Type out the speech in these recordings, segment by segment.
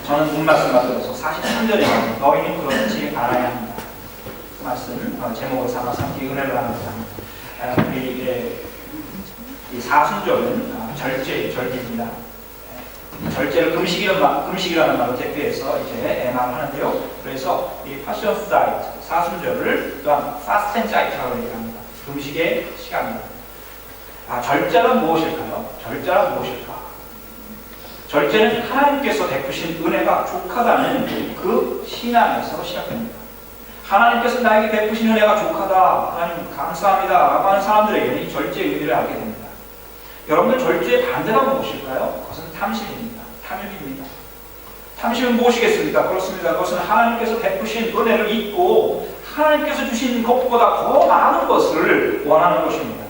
저는 본 말씀 받들어서 43절에 너희는 그렇지 않아야 한다. 그 말씀 제목을 삼아 삼기 은혜를 나눕니다. 이 사순절은 절기입니다. 절제를 금식이라는 말로 대표해서 이제 말하는데요. 그래서 이 패션 사이트 사순절을 또한 파스텐 사이트라고 얘기합니다. 금식의 시간입니다. 절제는 무엇일까요? 절제는 무엇일까? 절제는 하나님께서 베푸신 은혜가 족하다는 그 신앙에서 시작됩니다. 하나님께서 나에게 베푸신 은혜가 족하다, 하나님 감사합니다 라고 하는 사람들에게는 이 절제의 의미를 알게 됩니다. 여러분들 절제의 반대가 무엇일까요? 그것은 탐심입니다. 탐욕입니다. 탐심은 무엇이겠습니까? 그렇습니다. 그것은 하나님께서 베푸신 은혜를 잊고 하나님께서 주신 것보다 더 많은 것을 원하는 것입니다.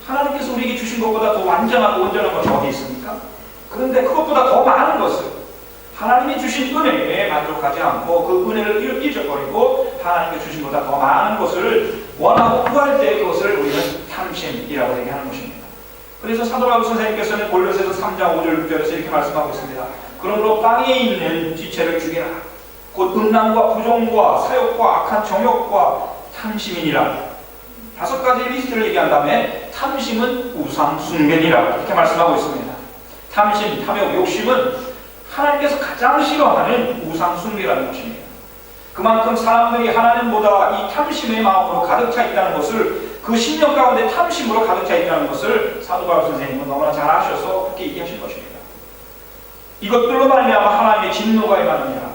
하나님께서 우리에게 주신 것보다 더 완전하고 온전한 것이 어디 있습니까? 그런데 그것보다 더 많은 것을 하나님이 주신 은혜에 만족하지 않고 그 은혜를 잊어버리고 하나님께 주신 것보다 더 많은 것을 원하고 구할 때 그것을 우리는 탐심이라고 얘기하는 것입니다. 그래서 사도 바울 선생님께서는 골로새서 3장 5절 6절에서 이렇게 말씀하고 있습니다. 그러므로 땅에 있는 지체를 죽이라. 곧 음란과 부정과 사욕과 악한 정욕과 탐심이니라. 5가지 리스트를 얘기한 다음에 탐심은 우상 숭배니라 이렇게 말씀하고 있습니다. 탐심, 탐욕, 욕심은 하나님께서 가장 싫어하는 우상 숭배라는 것입니다. 그만큼 사람들이 하나님보다 이 탐심의 마음으로 가득 차 있다는 것을, 그 심령 가운데 탐심으로 가득 차 있다는 것을 사도 바울 선생님은 너무나 잘 아셔서 그렇게 얘기하신 것입니다. 이것들로 말미암아 하나님의 진노가 임하느니라.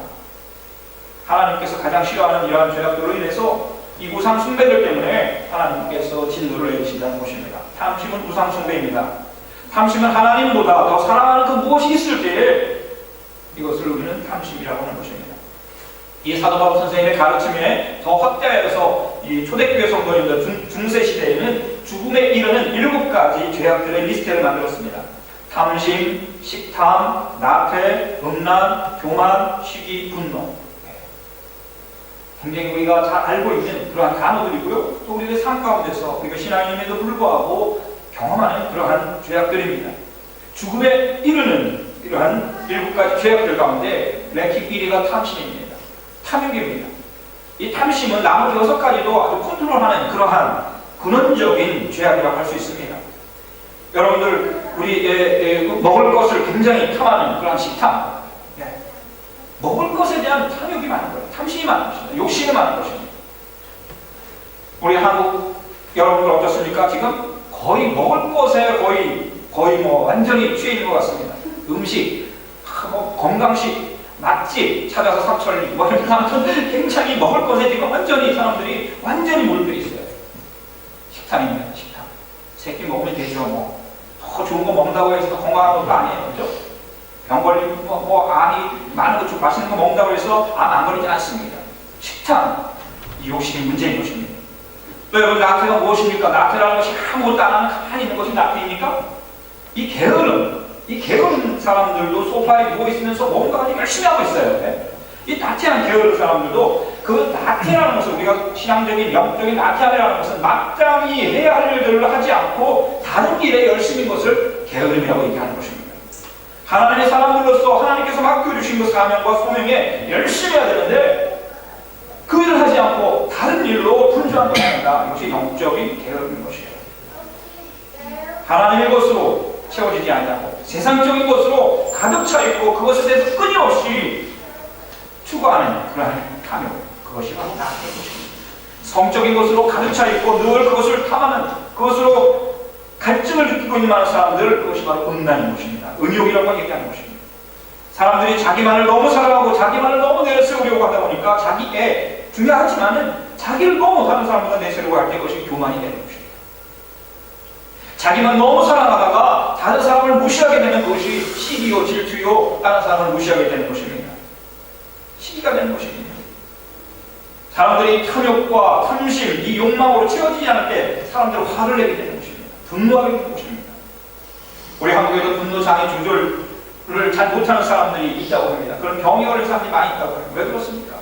하나님께서 가장 싫어하는 이러한 죄악들로 인해서 이 우상 숭배들 때문에 하나님께서 진노를 내리신다는 것입니다. 탐심은 우상 숭배입니다. 탐심은 하나님보다 더 사랑하는 그 무엇이 있을 때에 이것을 우리는 탐심이라고 하는 것입니다. 이 사도 바울 선생님의 가르침에 더 확대하여서 이 초대교회 성도님들 중세 시대에는 죽음에 이르는 7가지 죄악들의 리스트를 만들었습니다. 탐심, 식탐, 나태, 음란, 교만, 시기, 분노. 굉장히 우리가 잘 알고 있는 그러한 단어들이고요. 또 우리의 삶 가운데서 우리가 신앙인임에도 불구하고 경험하는 그러한 죄악들입니다. 죽음에 이르는 이러한 7가지 죄악들 가운데 랭킹 1위가 탐심입니다. 탐욕입니다. 이 탐심은 나머지 6가지도 아주 컨트롤하는 그러한 근원적인 죄악이라고 할 수 있습니다. 여러분들 우리 먹을 것을 굉장히 탐하는 그러한 식탐, 먹을 것에 대한 탐욕이 많은 거예요. 탐심이 많은 것입니다. 욕심이 많은 것입니다. 우리 한국 여러분들 어떻습니까? 지금 거의 먹을 것에 거의 뭐 완전히 취해 있는 것 같습니다. 음식, 건강식, 맛집 찾아서 삼천리 뭐 이런 굉장히 먹을 것에 지금 완전히 사람들이 완전히 몰려 있어요. 식탐입니다. 식탐. 새끼 먹으면 되죠. 뭐 더 좋은 거 먹는다고 해서 건강한 것도 아니에요. 그죠? 병 걸리면 암이 많은 거 좀 맛있는 거 먹는다고 해서 암 안 걸리지 않습니다. 식탐, 이 욕심이 문제인 것입니다. 또 여러분, 나태가 무엇입니까? 나태라는 것이 아무것도 안 하는 가만히 있는 것이 나태입니까? 이 게으른 사람들도 소파에 누워있으면서 뭔가 열심히 하고 있어요. 이 나태한 게으른 사람들도 그 나태라는 것을, 우리가 신앙적인 영적인 나태함이라는 것은 마땅히 해야 할 일들을 하지 않고 다른 일에 열심인 것을 게으름이라고 얘기하는 것입니다. 하나님의 사람들로서 하나님께서 맡겨주신 그 사명과 소명에 열심히 해야 되는데 그 일을 하지 않고 다른 일로 분주한 것입니다. 이것이 영적인 게으름인 것이에요. 하나님의 것으로 채워지지 않냐고 세상적인 것으로 가득 차 있고 그것에 대해서 끊임없이 추구하는 그러한 탐욕, 그것이 바로 나태의 것입니다. 성적인 것으로 가득 차 있고 늘 그것을 탐하는, 그것으로 갈증을 느끼고 있는 많은 사람들, 그것이 바로 음란인 것입니다. 음욕이라고 얘기하는 것입니다. 사람들이 자기만을 너무 사랑하고 자기만을 너무 내세우려고 하다 보니까 자기애 중요하지만은 자기를 너무 다른 사람보다 내세우려고 할 때 그것이 교만이 되는 것입니다. 자기만 너무 사랑하다가 다른 사람을 무시하게 되는 것이 시기요, 질투요, 다른 사람을 무시하게 되는 것입니다. 시기가 되는 것입니다. 사람들이 탐욕과 탐심, 이 욕망으로 채워지지 않을 때 사람들은 화를 내게 되는 것입니다. 분노하게 되는 것입니다. 우리 한국에도 분노장애 조절을 잘 못하는 사람들이 있다고 합니다. 그런 병이 걸린 사람들이 많이 있다고 해요. 왜 그렇습니까?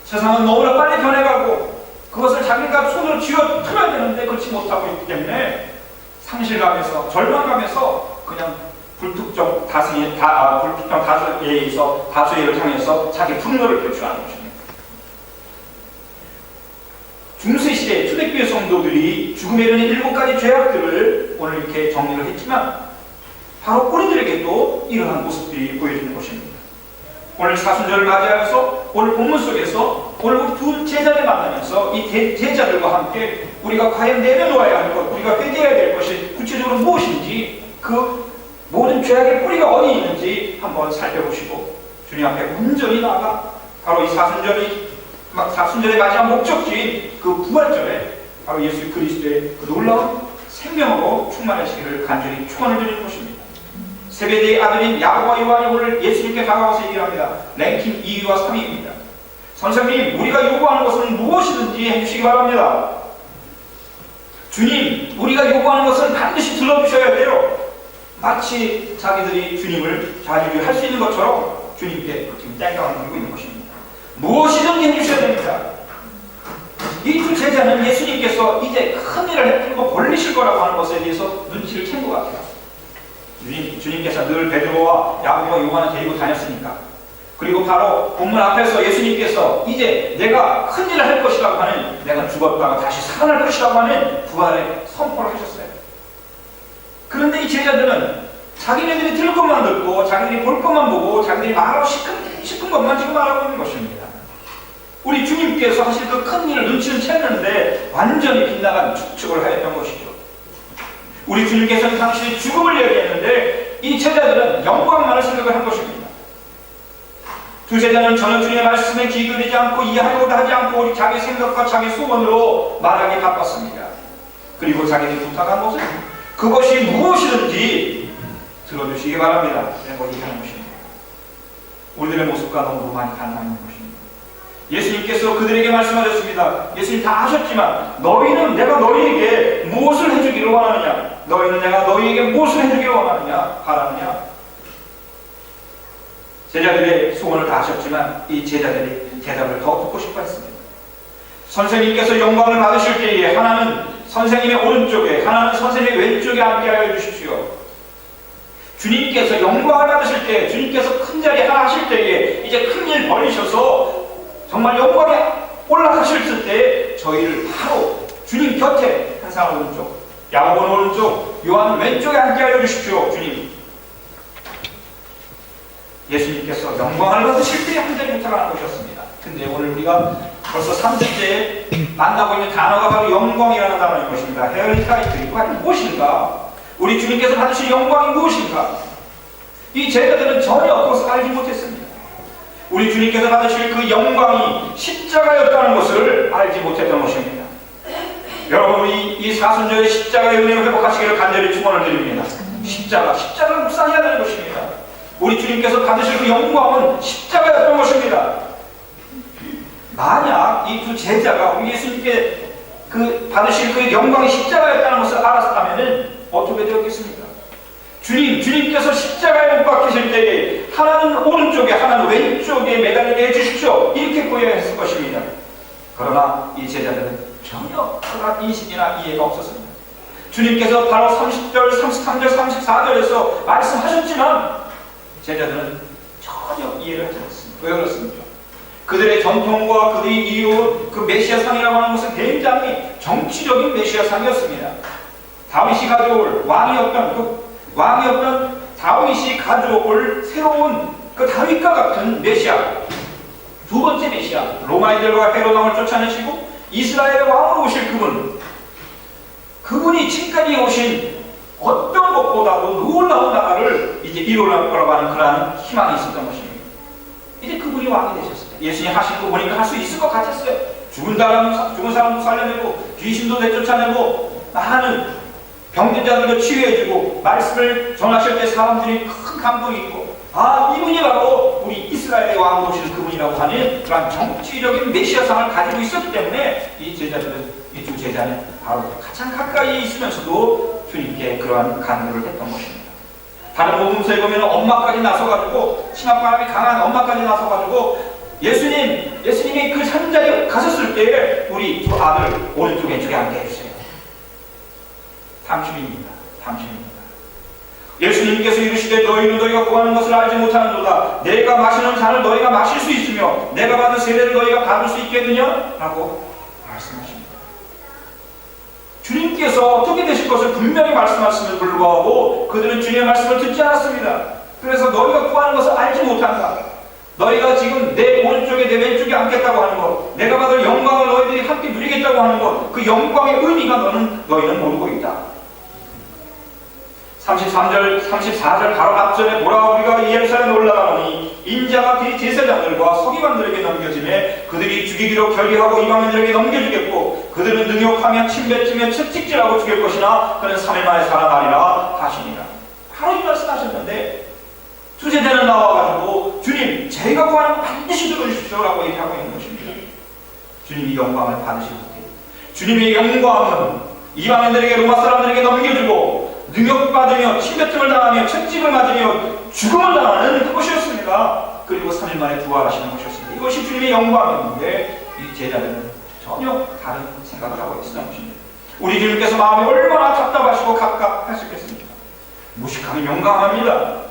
세상은 너무나 빨리 변해가고 그것을 자기가 손으로 쥐어 틀어야 되는데 그렇지 못하고 있기 때문에 상실감에서, 절망감에서 그냥 불특정 다수에 의해서 다수를 향해서 자기 분노를 표출하는 것입니다. 중세시대 초대교회 성도들이 죽음에 이르는 7가지 죄악들을 오늘 이렇게 정리를 했지만 바로 우리들에게도 이러한 모습들이 보여지는 것입니다. 오늘 사순절을 맞이하여서 오늘 본문 속에서 오늘 우리 두 제자를 만나면서 이 제자들과 함께 우리가 과연 내려놓아야 할 것, 우리가 회개해야 될 것이 구체적으로 무엇인지, 그 모든 죄악의 뿌리가 어디 있는지 한번 살펴보시고 주님 앞에 온전히 나아가 바로 이 사순절의 마지막 목적지인 그 부활절에 바로 예수 그리스도의 그 놀라운 생명으로 충만하시기를 간절히 축원을 드리는 것입니다. 세베대의 아들인 야고보와 요한이 오늘 예수님께 다가와서 얘기를 합니다. 랭킹 2위와 3위입니다. 선생님, 우리가 요구하는 것은 무엇이든지 해주시기 바랍니다. 주님, 우리가 요구하는 것은 반드시 들어주셔야 돼요. 마치 자기들이 주님을 자유를 할 수 있는 것처럼 주님께 지금 땡깡을 부리고 있는 것입니다. 무엇이든지 해주셔야 됩니다. 이 두 제자는 예수님께서 이제 큰 일을 해들고 벌리실 거라고 하는 것에 대해서 눈치를 챈 것 같아요. 주님께서 늘 베드로와 야고보와 요한을 데리고 다녔으니까, 그리고 바로 본문 앞에서 예수님께서 이제 내가 큰 일을 할 것이라고 하는, 내가 죽었다가 다시 살아날 것이라고 하는 부활의 선포를 하셨어요. 그런데 이 제자들은 자기네들이 들을 것만 듣고 자기들이 볼 것만 보고 자기들이 말하고 싶은 것만 지금 말하고 있는 것입니다. 우리 주님께서 사실 그 큰 일을 눈치는 챘는데 완전히 빗나간 축축을 하였던 것이죠. 우리 주님께서는 당신의 죽음을 얘기했는데 이 제자들은 영광만을 생각을 한 것입니다. 두 제자는 전혀 주님의 말씀에 귀 기울이지 않고 이해하려고 하지 않고 자기 생각과 자기 소원으로 말하기 바빴습니다. 그리고 자기들이 부탁한 것은 그것이 무엇이든지 들어주시기 바랍니다. 라고 얘기하는 것입니다. 우리들의 모습과 너무 많이 닮아있는 것입니다. 예수님께서 그들에게 말씀하셨습니다. 예수님 다 아셨지만 너희는 내가 너희에게 무엇을 해주기를 원하느냐? 너희는 내가 너희에게 무엇을 해주기를 원하느냐? 바라느냐? 제자들의 소원을 다 아셨지만 이 제자들이 대답을 더 듣고 싶어 했습니다. 선생님께서 영광을 받으실 때에 하나는 선생님의 오른쪽에, 하나는 선생님의 왼쪽에 앉게 하여 주십시오. 주님께서 영광을 받으실 때, 주님께서 큰 자리 하나 하실 때에 이제 큰 일 벌이셔서 정말 영광에 올라가실 때 저희를 바로 주님 곁에, 한 사람 오른쪽, 야고보는 오른쪽, 요한은 왼쪽에 앉게 하여 주십시오. 주님, 예수님께서 영광을 받으실 때 한 자리 부탁하는 것이었습니다. 근데 오늘 우리가 벌써 3주째 만나고 있는 단어가 바로 영광이라는 단어인 것입니다. 헤어리타이트, 과연 무엇인가? 우리 주님께서 받으신 영광이 무엇인가? 이 제자들은 전혀 그것을 알지 못했습니다. 우리 주님께서 받으실 그 영광이 십자가였다는 것을 알지 못했던 것입니다. 여러분, 우리 이 사순절의 십자가의 은혜를 회복하시기를 간절히 축원을 드립니다. 십자가를 묵상해야 되는 것입니다. 우리 주님께서 받으실 그 영광은 십자가였던 것입니다. 만약 이 두 제자가 우리 예수님께 받으실 그 영광이 십자가였다는 것을 알았다면 어떻게 되었겠습니까? 주님께서 십자가에 못 박히실 때에 하나는 오른쪽에 하나는 왼쪽에 매달리게 해주십시오. 이렇게 보여야 했을 것입니다. 그러나 이 제자들은 전혀 그런 인식이나 이해가 없었습니다. 주님께서 바로 30절, 33절, 34절에서 말씀하셨지만 제자들은 전혀 이해를 하지 않았습니다. 왜 그렇습니까? 그들의 전통과 그들이 이어온 그 메시아상이라고 하는 것은 굉장히 정치적인 메시아상이었습니다. 다윗이 가져올 왕이었던 다윗이 가져올 새로운 그 다윗과 같은 메시아, 두 번째 메시아, 로마인들과 헤롯 왕을 쫓아내시고 이스라엘의 왕으로 오실 그분이 지금까지 오신 어떤 것보다도 놀라운 나라를 이제 이루려고 하는 그러한 희망이 있었던 것입니다. 이제 그분이 왕이 되셨어요. 예수님 하실 거 보니까 할 수 있을 것 같았어요. 죽은 사람도 살려내고 귀신도 내쫓아내고 많은 병든 자들도 치유해주고 말씀을 전하실 때 사람들이 큰 감동이 있고, 이분이 바로 우리 이스라엘의 왕으로 오시는 그분이라고 하는 그런 정치적인 메시아상을 가지고 있었기 때문에 이 두 제자는 바로 가장 가까이 있으면서도 주님께 그러한 간구를 했던 것입니다. 다른 복음서에 보면 엄마까지 나서가지고, 치맛바람이 강한 엄마까지 나서가지고 예수님이 그 산자리에 가셨을 때 우리 두 아들 오른쪽에 저기 앉게 해주세요. 탐심입니다. 예수님께서 이르시되 너희는 너희가 구하는 것을 알지 못하는도다. 내가 마시는 잔을 너희가 마실 수 있으며 내가 받은 세례를 너희가 받을 수 있겠느냐? 라고 말씀하십니다. 주님께서 어떻게 되실 것을 분명히 말씀하시면 불구하고 그들은 주님의 말씀을 듣지 않았습니다. 그래서 너희가 구하는 것을 알지 못한다. 너희가 지금 내 오른쪽에 내 왼쪽에 앉겠다고 하는 것, 내가 받을 영광을 너희들이 함께 누리겠다고 하는 것, 그 영광의 의미가 너희는 모르고 있다. 33절, 34절 바로 앞전에 보라 우리가 예루살렘에 올라가노니 인자가 대제사장들과 서기관들에게 넘겨지매 그들이 죽이기로 결의하고 이방인들에게 넘겨주겠고 그들은 능욕하며 침뱉으며 채찍질하고 죽일 것이나 그는 3일 만에 살아나리라 하시니라. 바로 이 말씀하셨는데 투제자는 나와가지고 주님 제가 구하는 거 반드시 들어주십시오 라고 얘기하고 있는 것입니다. 주님이 영광을 받으실 때 주님의 영광은 이방인들에게 로마 사람들에게 넘겨주고 능욕받으며 침뱉음을 당하며 채찍을 맞으며 죽음을 당하는 그것이었습니다. 그리고 3일 만에 부활하시는 것이었습니다. 이것이 주님의 영광이었는데 이 제자들은 전혀 다른 생각을 하고 있었던 것입니다. 우리 주님께서 마음이 얼마나 답답하시고 갑갑하셨겠습니까? 무식하면 용감합니다.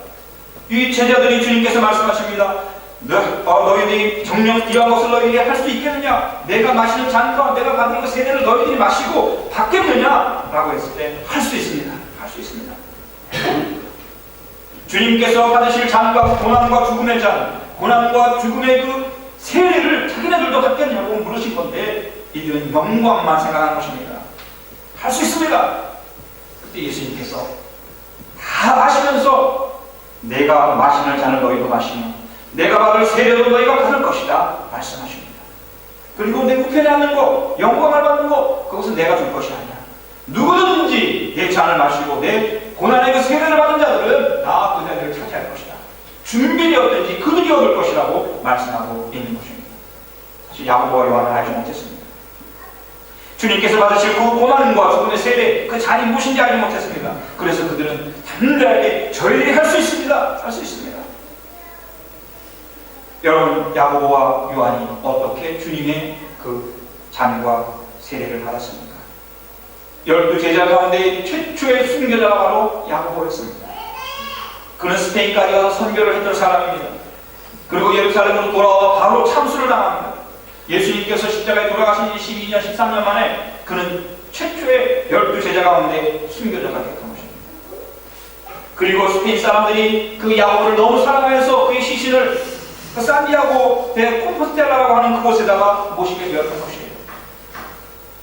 이 제자들이 주님께서 말씀하십니다. 너희들이 정령 이러한 것을 너희들이 할 수 있겠느냐? 내가 마시는 잔과 내가 받는 그 세례를 너희들이 마시고 받겠느냐? 라고 했을 때 할 수 있습니다. 할 수 있습니다. 주님께서 받으실 잔과 고난과 죽음의 잔, 고난과 죽음의 그 세례를 자기네들도 받겠냐고 물으신 건데 이들은 영광만 생각하는 것입니다. 할 수 있습니다. 그때 예수님께서 다 아시면서 내가 마시는 잔을 너희도 마시며 내가 받을 세례도 너희가 받을 것이다 말씀하십니다. 그리고 내 우편에 앉는 것, 영광을 받는 것, 그것은 내가 줄 것이 아니야. 누구든지 내 잔을 마시고 내 고난의 그 세례를 받은 자들은 다 그 자리를 차지할 것이다. 준비되었든지 그들이 얻을 것이라고 말씀하고 있는 것입니다. 사실 야고보와 요한은 알지 못했습니다. 주님께서 받으실 그 고난과 죽음의 세례, 그 잔이 무엇인지 알지 못했습니다. 그래서 그들은 담대하게 저희들이 할 수 있습니다. 할 수 있습니다. 여러분, 야고보와 요한이 어떻게 주님의 그 잔과 세례를 받았습니까? 12제자 가운데 최초의 순교자가 바로 야고보였습니다. 그는 스페인까지 가서 선교를 했던 사람입니다. 그리고 예루살렘으로 돌아와 바로 참수를 당합니다. 예수님께서 십자가에 돌아가신 지 12년, 13년 만에 그는 최초의 12제자 가운데 순교자가 됐던 것입니다. 그리고 스페인 사람들이 그 야고보를 너무 사랑해서 그의 시신을 그 산디아고 대 콤포스텔라라고 하는 그곳에다가 모시게 되었던 것이에요.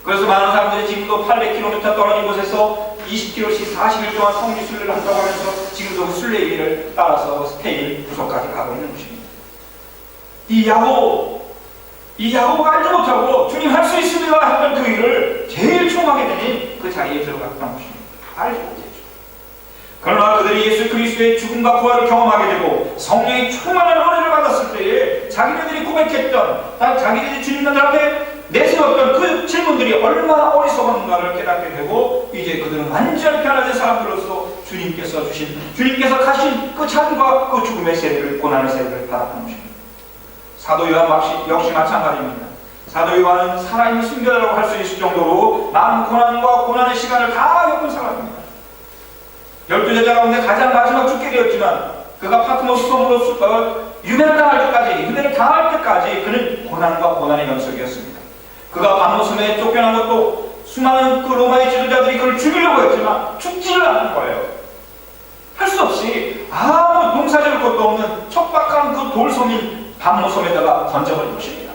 그래서 많은 사람들이 지금도 800km 떨어진 곳에서 20km씩 40일 동안 성지 순례를 한다고 하면서 지금도 그 순례 길을 따라서 스페인 부서까지 가고 있는 것입니다. 이 야고보가 알지 못하고 주님 할 수 있습니다 했던 그 일을 제일 총하게 되니 그 자리에 들어갔던 것입니다. 알지 못했죠. 그러나 그들이 예수 그리스도의 죽음과 부활을 경험하게 되고 성령의 충만한 은혜를 받았을 때에 자기네들이 고백했던 자기들이 주님들 앞에 내세웠던 그 질문들이 얼마나 어리석은가를 깨닫게 되고 이제 그들은 완전히 변화된 사람들로서 주님께서 가신 그 잔과 그 죽음의 세례를, 고난의 세례를 받았던 것입니다. 사도 요한 역시 마찬가지입니다. 사도 요한은 살아있는 순교자라고 할 수 있을 정도로 많은 고난과 고난의 시간을 다 겪은 사람입니다. 12제자 가운데 가장 마지막 죽게 되었지만 그가 파트모스 섬으로 유배를 당할 때까지 그는 고난과 고난의 연속이었습니다. 그가 밤모섬에 쫓겨난 것도 수많은 그 로마의 지도자들이 그를 죽이려고 했지만 죽지를 않는 거예요. 할 수 없이 아무 농사지을 것도 없는 척박한 그 돌섬인 밤모섬에다가 던져버린 것입니다.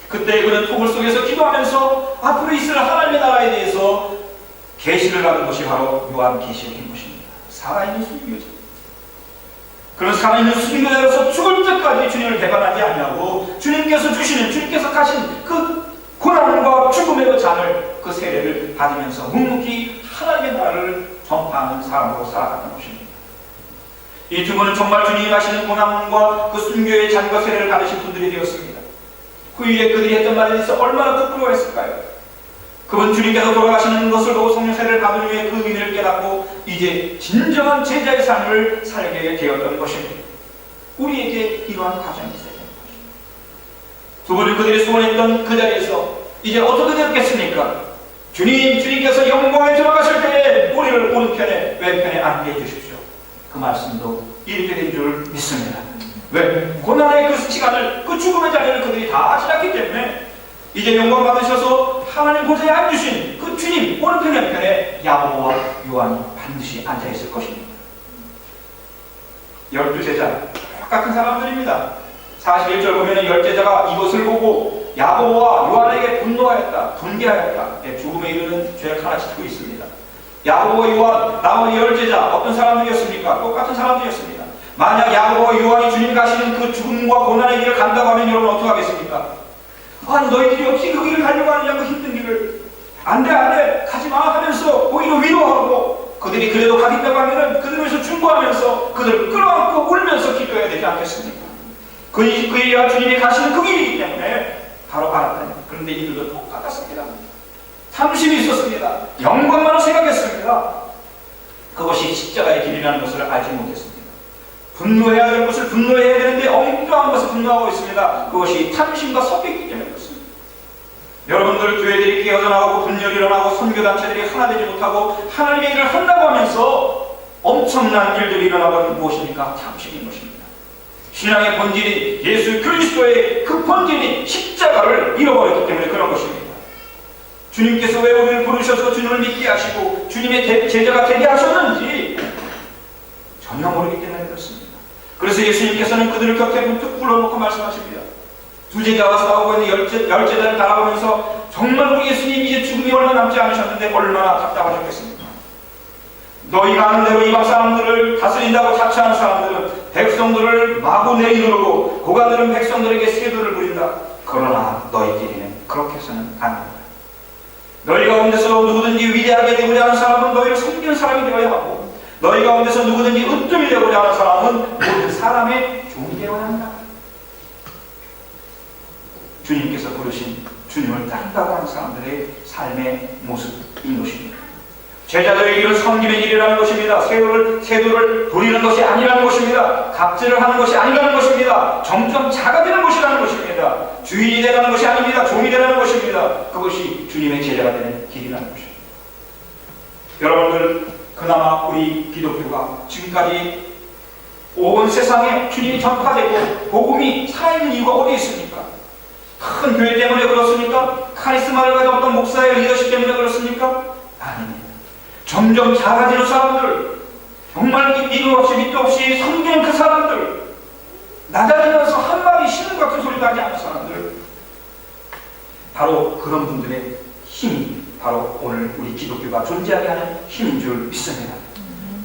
그때 그는 토굴 속에서 기도하면서 앞으로 있을 하나님의 나라에 대해서 계시를 받은 것이 바로 요한계시록인 것입니다. 살아있는 순교자. 그런 살아있는 순교자로서 죽을 때까지 주님을 배반하지 아니하고 주님께서 가신 그 고난과 죽음의 그 잔을, 그 세례를 받으면서 묵묵히 하나님의 나라를 전파하는 사람으로 살아갔던 것입니다. 이 두 분은 정말 주님이 가시는 고난과 그 순교의 잔과 세례를 받으신 분들이 되었습니다. 그 일에 그들이 했던 말에 대해서 얼마나 부끄러워했을까요? 그분 주님께서 돌아가시는 것을 보고 성령 세례를 받은 후에 그 의미를 깨닫고 이제 진정한 제자의 삶을 살게 되었던 것입니다. 우리에게 이러한 과정이 있어야 되는 것입니다. 두 분은 그들이 소원했던 그 자리에서 이제 어떻게 되었겠습니까? 주님께서 영광에 들어가실 때에 우리를 오른편에 왼편에 앉게 해주십시오. 그 말씀도 이렇게 된 줄 믿습니다. 왜? 고난의 그 시간을, 그 죽음의 자리를 그들이 다 지났기 때문에 이제 영광 받으셔서 하나님 보좌에 앉으신 그 주님 오른편 왼편에 야고보와 요한이 반드시 앉아있을 것입니다. 12제자 똑같은 사람들입니다. 41절 보면 10제자가 이것을 보고 야고보와 요한에게 분노하였다, 분개하였다. 죽음에 이르는 죄를 하나 짓고 있습니다. 야고보와 요한, 나머지 10제자 어떤 사람들이었습니까? 똑같은 사람들이었습니다. 만약 야고보와 요한이 주님 가시는 그 죽음과 고난의 길을 간다고 하면 여러분 어떻게 하겠습니까? 아니 너희들이 어떻게 그 길을 가려고 하느냐고, 힘든 길을. 안돼 가지마 하면서 오히려 위로하고, 그들이 그래도 가겠다고 하면은 그들에서 중보하면서 그들을 끌어안고 울면서 기도해야 되지 않겠습니까? 그 일이 주님이 가시는 그 길이기 때문에 바로 알았다니. 그런데 이들도 똑같았습니다. 탐심이 있었습니다. 영광만을 생각했습니다. 그것이 십자가의 길이라는 것을 알지 못했습니다. 분노해야 될 것을 분노해야 되는데 엉뚱한 것을 분노하고 있습니다. 그것이 탐심과 섞였기 때문에 그렇습니다. 여러분들 교회들이 깨어나가고 분열이 일어나고 선교단체들이 하나 되지 못하고 하나님의 일을 한다고 하면서 엄청난 일들이 일어나고 있는 무엇입니까? 탐심인 것입니다. 신앙의 본질인 예수 그리스도의 그 본질인 십자가를 잃어버렸기 때문에 그런 것입니다. 주님께서 왜 우리를 부르셔서 주님을 믿게 하시고 주님의 제자가 되게 하셨는지 전혀 모르기 때문에 그렇습니다. 그래서 예수님께서는 그들을 곁에 문득 불러놓고 말씀하십니다. 두 제자와 싸우고 있는 열 제자를 바라보면서 정말 우리 예수님 이제 죽음이 얼마 남지 않으셨는데 얼마나 답답하셨겠습니까? 너희가 아는 대로 이방 사람들을 다스린다고 자처하는 사람들은 백성들을 마구 내이누르고 고관들은 백성들에게 세도를 부린다. 그러나 너희끼리는 그렇게 해서는 안 된다. 너희 가운데서 누구든지 위대하게 되고자 하는 사람은 너희를 섬기는 사람이 되어야 하고, 너희 가운데서 누구든지 으뜸이 되고자 하는 사람은 모든 사람의 종이 되어야 한다. 주님께서 부르신 주님을 따른다고 하는 사람들의 삶의 모습인 것입니다. 제자들의 길은 섬김의 길이라는 것입니다. 세도를 부리는 것이 아니라는 것입니다. 갑질을 하는 것이 아니라는 것입니다. 점점 작아지는 것이라는 것입니다. 주인이 되라는 것이 아닙니다. 종이 되라는 것입니다. 그것이 주님의 제자가 되는 길이라는 것입니다. 여러분들, 그나마 우리 기독교가 지금까지 온 세상에 주님이 전파되고 복음이 살아있는 이유가 어디 있습니까? 큰 교회 때문에 그렇습니까? 카리스마를 가진 어떤 목사의 리더십 때문에 그렇습니까? 아닙니다. 점점 작아지는 사람들, 정말 믿음 없이 밑도 없이 섬기는 그 사람들, 낮아지면서 한마디 신음 같은 소리도 하지 않는 사람들, 바로 그런 분들의 힘이 바로 오늘 우리 기독교가 존재하게 하는 힘인 줄 믿습니다.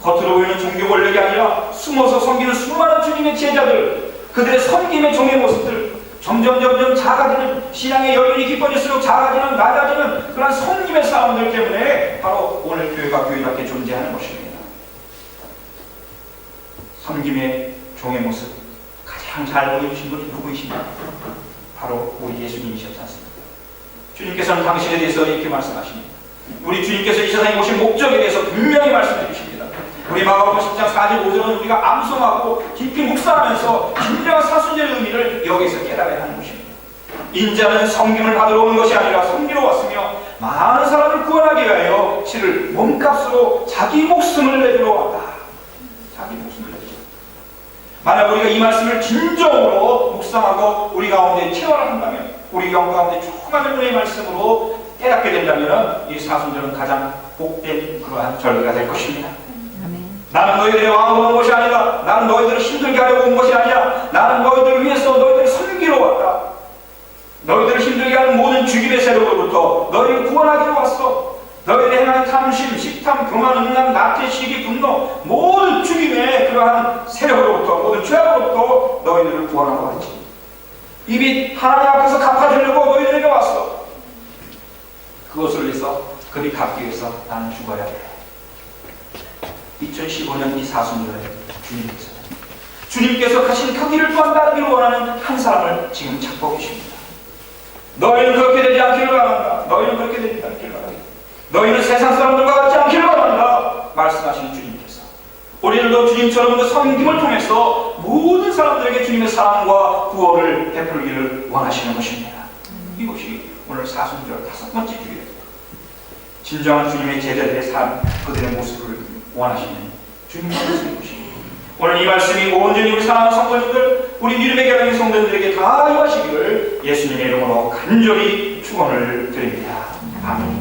겉으로 보이는 종교 권력이 아니라 숨어서 섬기는 수많은 주님의 제자들, 그들의 섬김의 종의 모습들, 점점 작아지는, 신앙의 여론이 깊어질수록 작아지는, 낮아지는 그런 섬김의 사람들 때문에 바로 오늘 교회가 교회답게 존재하는 것입니다. 섬김의 종의 모습 가장 잘 보여주신 분이 누구이십니까? 바로 우리 예수님이셨지 않습니까? 주님께서는 당신에 대해서 이렇게 말씀하십니다. 우리 주님께서 이 세상에 오신 목적에 대해서 분명히 말씀해 주십니다. 우리 마가복음 10장 45절은 우리가 암송하고 깊이 묵상하면서 진정한 사순절의 의미를 여기서 깨달아야 하는 것입니다. 인자는 섬김을 받으러 온 것이 아니라 섬기러 왔으며 많은 사람을 구원하기 위하여 실을 몸값으로 자기 목숨을 내주러 왔다. 자기 목숨을 내주러 왔다. 만약 우리가 이 말씀을 진정으로 묵상하고 우리 가운데 체화를 한다면, 우리 가운데 조그마한 은혜의 말씀으로 깨닫게 된다면 이 사순절은 가장 복된 그러한 절기가 될 것입니다. 나는 너희들의 왕으로 온 것이 아니다. 나는 너희들을 힘들게 하려고 온 것이 아니야. 나는 너희들을 위해서 너희들을 섬기러 왔다. 너희들을 힘들게 하는 모든 죽임의 세력으로부터 너희를 구원하기로 왔어. 너희들의 행하는 탐심, 식탐, 교만, 음란, 나태, 시기, 분노, 모든 죽임의 그러한 세력으로부터, 모든 죄악으로부터 너희들을 구원하러 왔지. 이미 하나님 앞에서 갚아주려고 너희들에게 왔어. 그것을 위해서, 그리 갚기 위해서 나는 죽어야 돼. 2015년 이 사순절에 주님께서 가신 그 길을 또한 따르기를 원하는 한 사람을 지금 찾고 계십니다. 너희는 그렇게 되지 않기를 바란다. 너희는 그렇게 되지 않기를 바란다. 너희는 세상 사람들과 같지 않기를 바란다. 말씀하시는 주님께서 우리들도 주님처럼 그 섬김을 통해서 모든 사람들에게 주님의 사랑과 구원을 베풀기를 원하시는 것입니다. 이것이 오늘 사순절 5번째 주일입니다. 진정한 주님의 제자들의 삶, 그들의 모습을 원하시는 주님의 모습입니다. 오늘 이 말씀이 온전히 우리 사랑하는 성도님들, 우리 믿음의 교회 성도들에게 다 임하시기를 예수님의 이름으로 간절히 축원을 드립니다. 아멘.